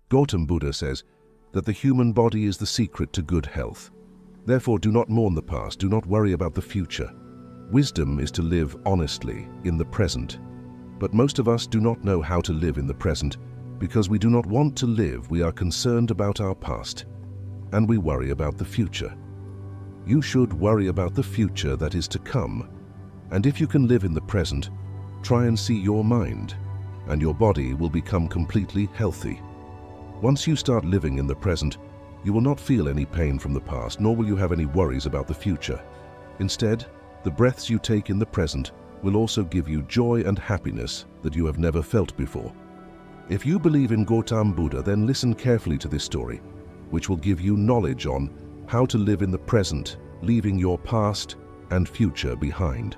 Gautam Buddha says that the human body is the secret to good health. Therefore, do not mourn the past, do not worry about the future. Wisdom is to live honestly in the present. But most of us do not know how to live in the present because we do not want to live. We are concerned about our past, and we worry about the future. You should worry about the future that is to come. And if you can live in the present, try and see your mind, and your body will become completely healthy. Once you start living in the present, you will not feel any pain from the past, nor will you have any worries about the future. Instead, the breaths you take in the present will also give you joy and happiness that you have never felt before. If you believe in Gautam Buddha, then listen carefully to this story, which will give you knowledge on how to live in the present, leaving your past and future behind.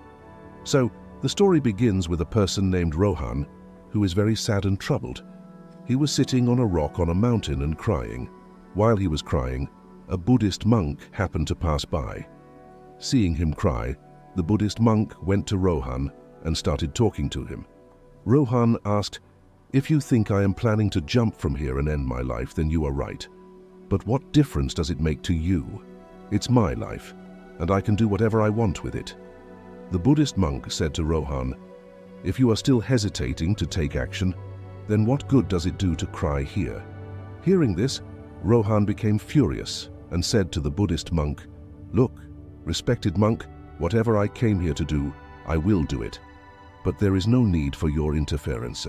So, the story begins with a person named Rohan, who is very sad and troubled. He was sitting on a rock on a mountain and crying. While he was crying, a Buddhist monk happened to pass by. Seeing him cry, the Buddhist monk went to Rohan and started talking to him. Rohan asked, "If you think I am planning to jump from here and end my life, then you are right. But what difference does it make to you? It's my life, and I can do whatever I want with it." The Buddhist monk said to Rohan, "If you are still hesitating to take action, then what good does it do to cry here?" Hearing this, Rohan became furious and said to the Buddhist monk, "Look, respected monk, whatever I came here to do, I will do it. But there is no need for your interference."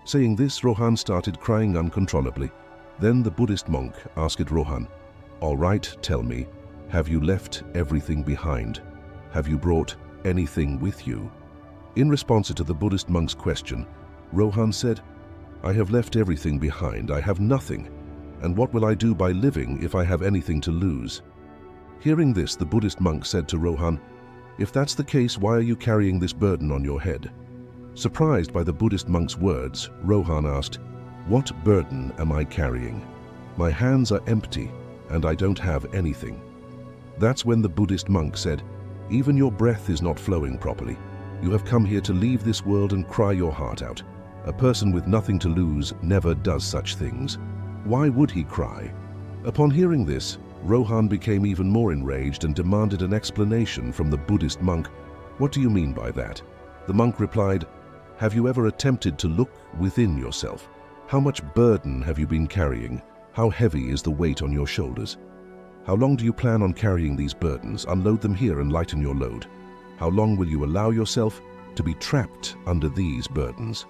Saying this, Rohan started crying uncontrollably. Then the Buddhist monk asked Rohan, "All right, tell me, have you left everything behind? Have you brought anything with you?" In response to the Buddhist monk's question, Rohan said, "I have left everything behind. I have nothing. And what will I do by living if I have anything to lose?" Hearing this, the Buddhist monk said to Rohan, "If that's the case, why are you carrying this burden on your head?" Surprised by the Buddhist monk's words, Rohan asked, "What burden am I carrying? My hands are empty, and I don't have anything." That's when the Buddhist monk said, "Even your breath is not flowing properly. You have come here to leave this world and cry your heart out. A person with nothing to lose never does such things. Why would he cry?" Upon hearing this, Rohan became even more enraged and demanded an explanation from the Buddhist monk. "What do you mean by that?" The monk replied, "Have you ever attempted to look within yourself? How much burden have you been carrying? How heavy is the weight on your shoulders? How long do you plan on carrying these burdens? Unload them here and lighten your load. How long will you allow yourself to be trapped under these burdens?"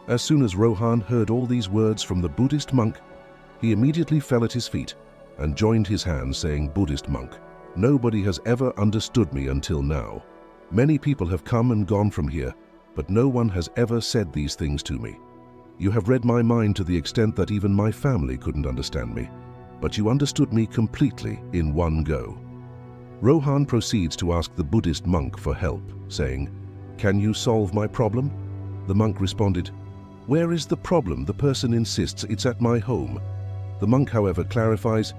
As soon as Rohan heard all these words from the Buddhist monk, he immediately fell at his feet and joined his hands, saying, "Buddhist monk, nobody has ever understood me until now. Many people have come and gone from here, but no one has ever said these things to me. You have read my mind to the extent that even my family couldn't understand me, but you understood me completely in one go." Rohan proceeds to ask the Buddhist monk for help, saying, "Can you solve my problem?" The monk responded, "Where is the problem? The person insists it's at my home." The monk, however, clarifies,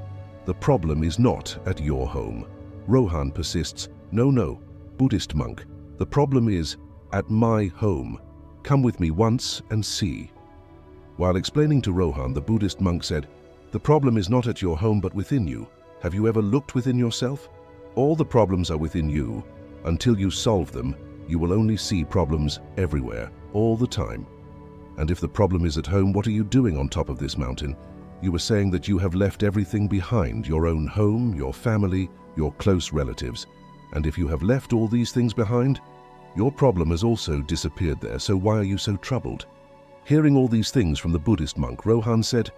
"The problem is not at your home." Rohan persists, No, Buddhist monk, the problem is at my home. Come with me once and see." While explaining to Rohan, the Buddhist monk said, "The problem is not at your home but within you. Have you ever looked within yourself? All the problems are within you. Until you solve them, you will only see problems everywhere, all the time. And if the problem is at home, what are you doing on top of this mountain? You were saying that you have left everything behind, your own home, your family, your close relatives. And if you have left all these things behind, your problem has also disappeared there, so why are you so troubled?" Hearing all these things from the Buddhist monk, Rohan said,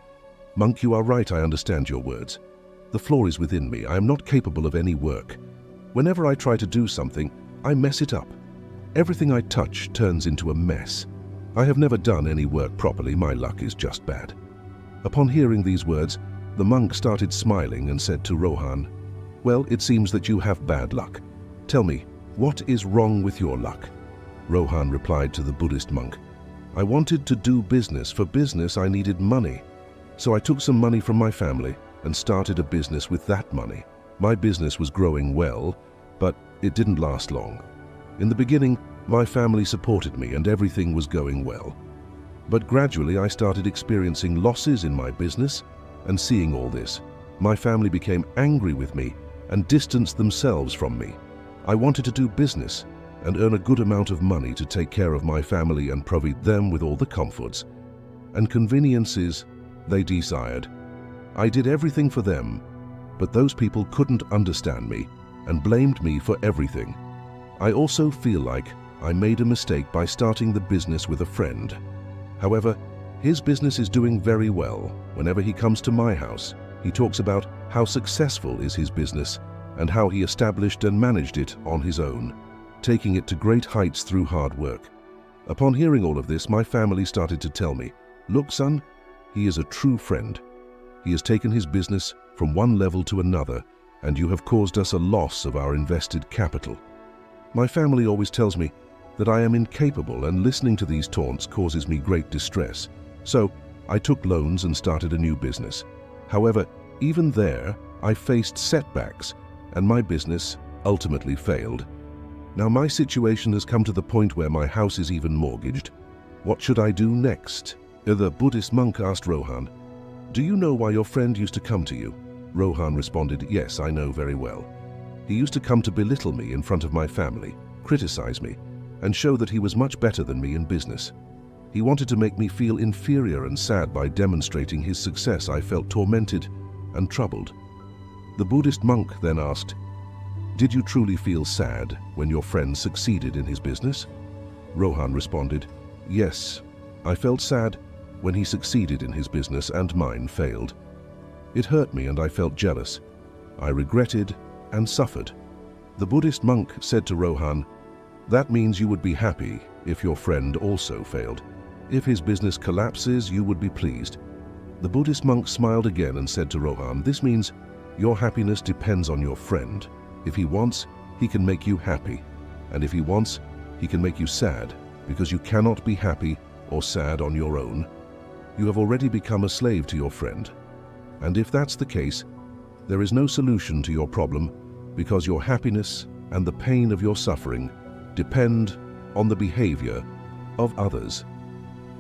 "Monk, you are right, I understand your words. The flaw is within me. I am not capable of any work. Whenever I try to do something, I mess it up. Everything I touch turns into a mess. I have never done any work properly. My luck is just bad." Upon hearing these words, the monk started smiling and said to Rohan, "Well, it seems that you have bad luck. Tell me, what is wrong with your luck?" Rohan replied to the Buddhist monk, "I wanted to do business. For business, I needed money. So I took some money from my family and started a business with that money. My business was growing well, but it didn't last long. In the beginning, my family supported me and everything was going well. But gradually I started experiencing losses in my business, and seeing all this, my family became angry with me and distanced themselves from me. I wanted to do business and earn a good amount of money to take care of my family and provide them with all the comforts and conveniences they desired. I did everything for them, but those people couldn't understand me and blamed me for everything. I also feel like I made a mistake by starting the business with a friend. However, his business is doing very well. Whenever he comes to my house, he talks about how successful is his business and how he established and managed it on his own, taking it to great heights through hard work. Upon hearing all of this, my family started to tell me, "Look, son, he is a true friend. He has taken his business from one level to another, and you have caused us a loss of our invested capital." My family always tells me that I am incapable, and listening to these taunts causes me great distress. So I took loans and started a new business. However, even there, I faced setbacks, and my business ultimately failed. Now my situation has come to the point where my house is even mortgaged. What should I do next? The Buddhist monk asked Rohan, "Do you know why your friend used to come to you?" Rohan responded, "Yes, I know very well. He used to come to belittle me in front of my family, criticize me, and show that he was much better than me in business. He wanted to make me feel inferior and sad by demonstrating his success. I felt tormented and troubled." The Buddhist monk then asked, "Did you truly feel sad when your friend succeeded in his business?" Rohan responded, "Yes, I felt sad when he succeeded in his business and mine failed. It hurt me and I felt jealous. I regretted and suffered." The Buddhist monk said to Rohan, "That means you would be happy if your friend also failed. If his business collapses, you would be pleased." The Buddhist monk smiled again and said to Rohan, "This means your happiness depends on your friend. If he wants, he can make you happy. And if he wants, he can make you sad, because you cannot be happy or sad on your own. You have already become a slave to your friend. And if that's the case, there is no solution to your problem, because your happiness and the pain of your suffering depend on the behavior of others.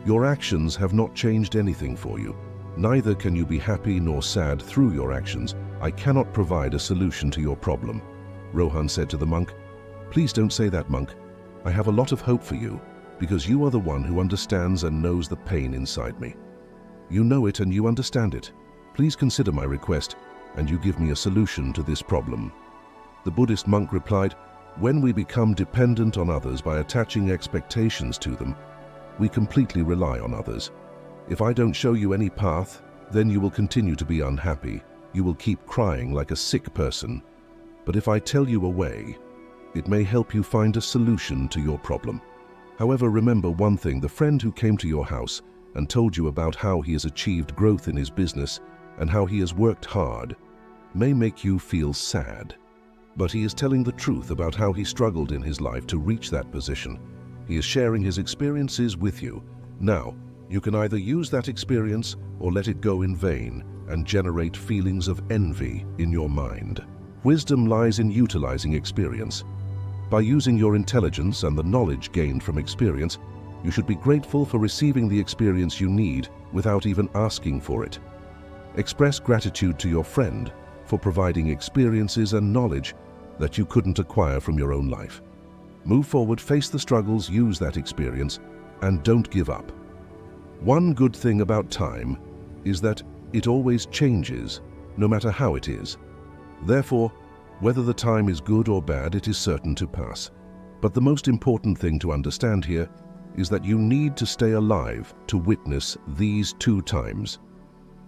Your actions have not changed anything for you. Neither can you be happy nor sad through your actions. I cannot provide a solution to your problem." Rohan said to the monk, "Please don't say that, monk. I have a lot of hope for you, because you are the one who understands and knows the pain inside me. You know it and you understand it. Please consider my request, and you give me a solution to this problem." The Buddhist monk replied, "When we become dependent on others by attaching expectations to them, we completely rely on others. If I don't show you any path, then you will continue to be unhappy. You will keep crying like a sick person. But if I tell you a way, it may help you find a solution to your problem. However, remember one thing, the friend who came to your house and told you about how he has achieved growth in his business and how he has worked hard may make you feel sad. But he is telling the truth about how he struggled in his life to reach that position. He is sharing his experiences with you. Now, you can either use that experience or let it go in vain and generate feelings of envy in your mind. Wisdom lies in utilizing experience. By using your intelligence and the knowledge gained from experience, you should be grateful for receiving the experience you need without even asking for it. Express gratitude to your friend for providing experiences and knowledge that you couldn't acquire from your own life. Move forward, face the struggles, use that experience, and don't give up. One good thing about time is that it always changes, no matter how it is. Therefore, whether the time is good or bad, it is certain to pass. But the most important thing to understand here is that you need to stay alive to witness these two times.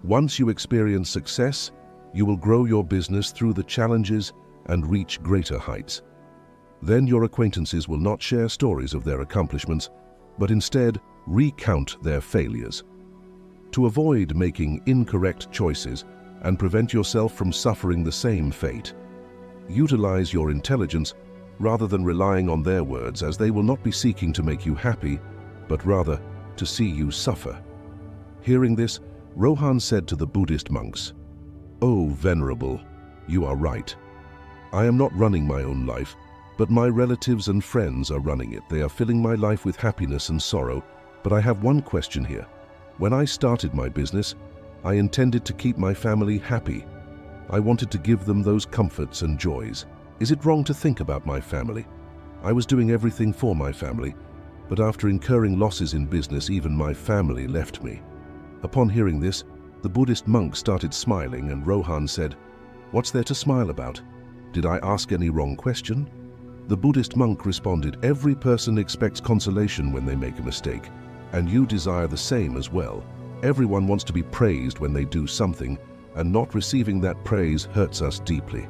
Once you experience success, you will grow your business through the challenges and reach greater heights. Then your acquaintances will not share stories of their accomplishments, but instead recount their failures. To avoid making incorrect choices and prevent yourself from suffering the same fate, utilize your intelligence rather than relying on their words, as they will not be seeking to make you happy, but rather to see you suffer. Hearing this, Rohan said to the Buddhist monks, "Oh, Venerable, you are right. I am not running my own life, but my relatives and friends are running it. They are filling my life with happiness and sorrow, but But I have one question here. When I started my business, I intended to keep my family happy. I wanted to give them those comforts and joys. Is it wrong to think about my family? I was doing everything for my family, but after incurring losses in business, even my family left me. Upon hearing this, the Buddhist monk started smiling, and Rohan said, "What's there to smile about? Did I ask any wrong question?" The Buddhist monk responded, "Every person expects consolation when they make a mistake, and you desire the same as well. Everyone wants to be praised when they do something, and not receiving that praise hurts us deeply.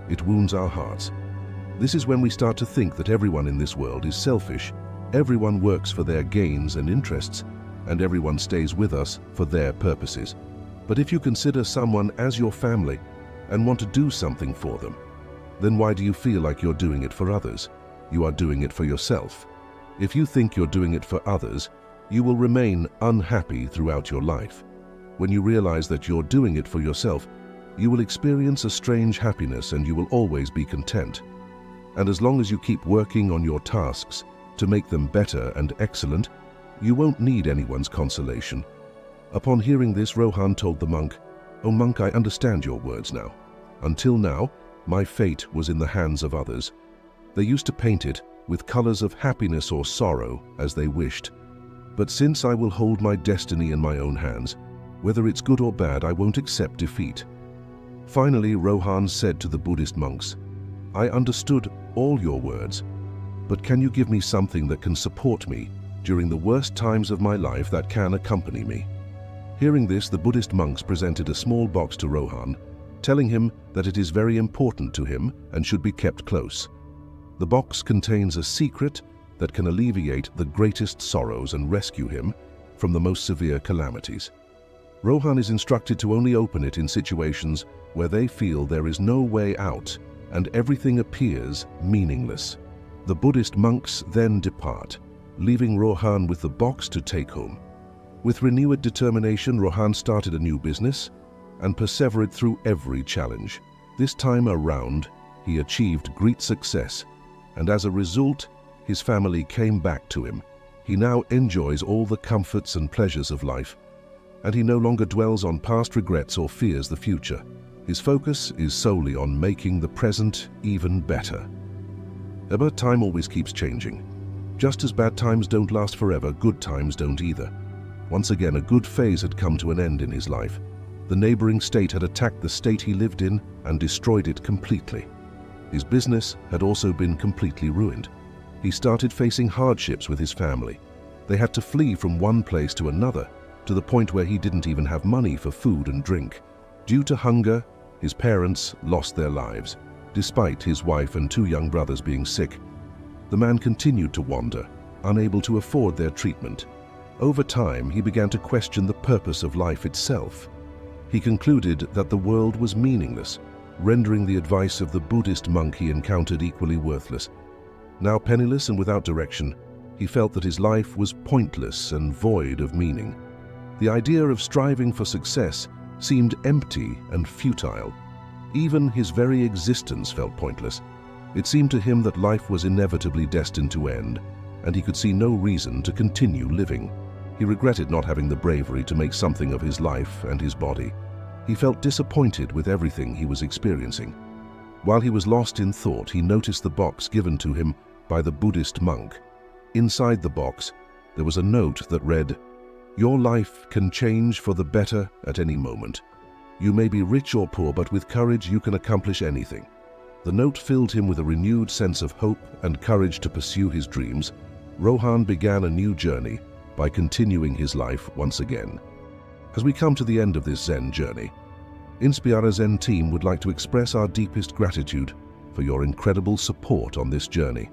It wounds our hearts. This is when we start to think that everyone in this world is selfish. Everyone works for their gains and interests, and everyone stays with us for their purposes. But if you consider someone as your family and want to do something for them, then why do you feel like you're doing it for others? You are doing it for yourself. If you think you're doing it for others, you will remain unhappy throughout your life. When you realize that you're doing it for yourself, you will experience a strange happiness, and you will always be content. And as long as you keep working on your tasks to make them better and excellent, you won't need anyone's consolation." Upon hearing this, Rohan told the monk, "Oh monk, I understand your words now. Until now, my fate was in the hands of others. They used to paint it with colors of happiness or sorrow as they wished. But since I will hold my destiny in my own hands, whether it's good or bad, I won't accept defeat." Finally, Rohan said to the Buddhist monks, "I understood all your words, but can you give me something that can support me during the worst times of my life, that can accompany me?" Hearing this, the Buddhist monks presented a small box to Rohan, telling him that it is very important to him and should be kept close. The box contains a secret that can alleviate the greatest sorrows and rescue him from the most severe calamities. Rohan is instructed to only open it in situations where they feel there is no way out and everything appears meaningless. The Buddhist monks then depart, leaving Rohan with the box to take home. With renewed determination, Rohan started a new business and persevered through every challenge. This time around, he achieved great success, and as a result, his family came back to him. He now enjoys all the comforts and pleasures of life, and he no longer dwells on past regrets or fears the future. His focus is solely on making the present even better. But time always keeps changing. Just as bad times don't last forever, good times don't either. Once again, a good phase had come to an end in his life. The neighboring state had attacked the state he lived in and destroyed it completely. His business had also been completely ruined. He started facing hardships with his family. They had to flee from one place to another, to the point where he didn't even have money for food and drink. Due to hunger, his parents lost their lives. Despite his wife and 2 young brothers being sick, the man continued to wander, unable to afford their treatment. Over time, he began to question the purpose of life itself. He concluded that the world was meaningless, rendering the advice of the Buddhist monk he encountered equally worthless. Now penniless and without direction, he felt that his life was pointless and void of meaning. The idea of striving for success seemed empty and futile. Even his very existence felt pointless. It seemed to him that life was inevitably destined to end, and he could see no reason to continue living. He regretted not having the bravery to make something of his life and his body. He felt disappointed with everything he was experiencing. While he was lost in thought, he noticed the box given to him by the Buddhist monk. Inside the box, there was a note that read, "Your life can change for the better at any moment. You may be rich or poor, but with courage you can accomplish anything." The note filled him with a renewed sense of hope and courage to pursue his dreams. Rohan began a new journey by continuing his life once again. As we come to the end of this Zen journey, Inspira Zen team would like to express our deepest gratitude for your incredible support on this journey.